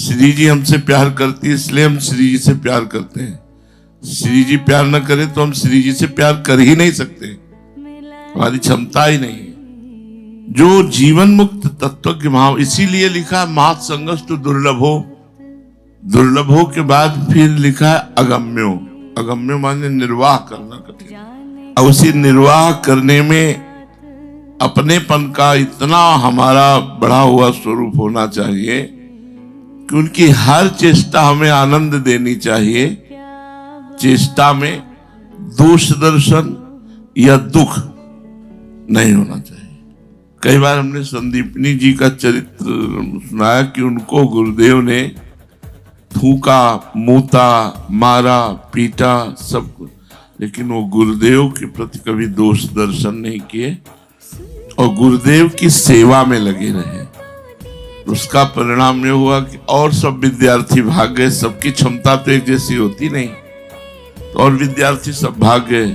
श्री जी हमसे प्यार करती है, इसलिए हम श्री जी से प्यार करते हैं। श्री जी प्यार न करे तो हम श्री जी से प्यार कर ही नहीं सकते, हमारी क्षमता ही नहीं है। जो जीवन मुक्त तत्वज्ञ महान, इसीलिए लिखा मात संगस्तु दुर्लभो, दुर्लभो के बाद फिर लिखा है अगम्यो। अगम्यो माने निर्वाह करना कठिन। अब उसी निर्वाह करने में अपनेपन का इतना हमारा बढ़ा हुआ स्वरूप होना चाहिए कि उनकी हर चेष्टा हमें आनंद देनी चाहिए। चेष्टा में दोष दर्शन या दुख नहीं होना चाहिए। कई बार हमने संदीपनी जी का चरित्र सुनाया कि उनको गुरुदेव ने थूका, मूता, मारा, पीटा, सब कुछ, लेकिन वो गुरुदेव के प्रति कभी दोष दर्शन नहीं किए और गुरुदेव की सेवा में लगे रहे। उसका परिणाम ये हुआ कि और सब विद्यार्थी भाग गए। सबकी क्षमता तो एक जैसी होती नहीं, तो और विद्यार्थी सब भाग गए।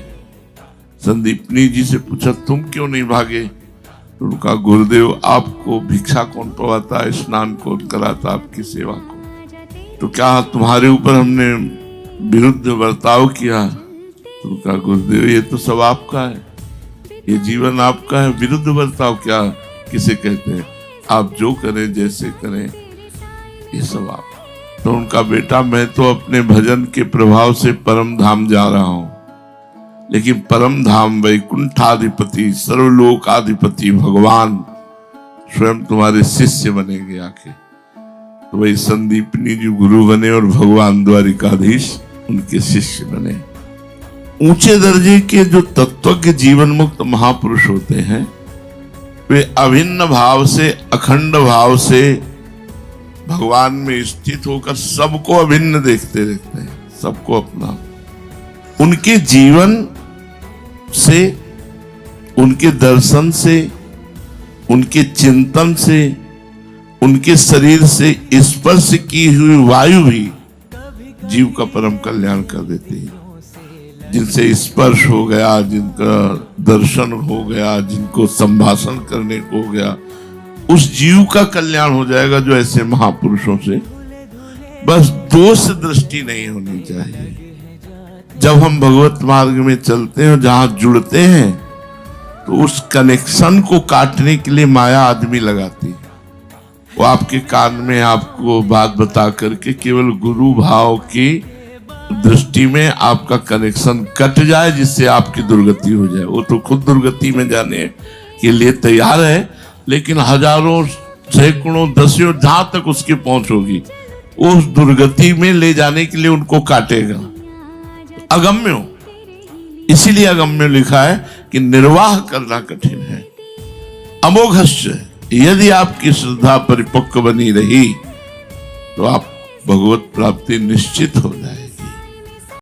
संदीपनी जी से पूछा तुम क्यों नहीं भागे? तो उनका गुरुदेव आपको भिक्षा कौन पवाता, स्नान कौन कराता आपकी सेवा को? तो क्या तुम्हारे ऊपर हमने विरुद्ध बर्ताव किया? तो उनका गुरुदेव ये तो सब आपका है, ये जीवन आपका है, विरुद्ध बर्ताव क्या किसे कहते हैं? आप जो करें जैसे करें ये सब आप। तो उनका बेटा मैं तो अपने भजन के प्रभाव से परम धाम जा रहा हूं, लेकिन परम धाम वैकुंठाधिपति सर्वलोकाधिपति भगवान स्वयं तुम्हारे शिष्य बनेंगे आके। तो वही संदीपनी जी गुरु बने और भगवान द्वारिकाधीश उनके शिष्य बने। ऊंचे दर्जे के जो तत्वज्ञ जीवन मुक्त महापुरुष होते हैं वे अभिन्न भाव से, अखंड भाव से भगवान में स्थित होकर सबको अभिन्न देखते रहते हैं, सबको अपना। उनके जीवन से, उनके दर्शन से, उनके चिंतन से, उनके शरीर से स्पर्श की हुई वायु भी जीव का परम कल्याण कर देती है। जिनसे स्पर्श हो गया, जिनका दर्शन हो गया, जिनको संभाषण करने को हो गया, उस जीव का कल्याण हो जाएगा जो ऐसे महापुरुषों से। बस दोष दृष्टि नहीं होनी चाहिए। जब हम भगवत मार्ग में चलते हैं और जहां जुड़ते हैं तो उस कनेक्शन को काटने के लिए माया आदमी लगाती है। वो आपके कान में आपको बात बता करके केवल गुरु भाव की दृष्टि में आपका कनेक्शन कट जाए, जिससे आपकी दुर्गति हो जाए। वो तो खुद दुर्गति में जाने के लिए तैयार है, लेकिन हजारों, सैकड़ों, दसियों जहां तक उसकी पहुंच होगी उस दुर्गति में ले जाने के लिए उनको काटेगा। अगम्यो, इसीलिए अगम्यो लिखा है कि निर्वाह करना कठिन है। अमोघस्य, यदि आपकी श्रद्धा परिपक्व बनी रही तो आप भगवत प्राप्ति निश्चित हो जाए।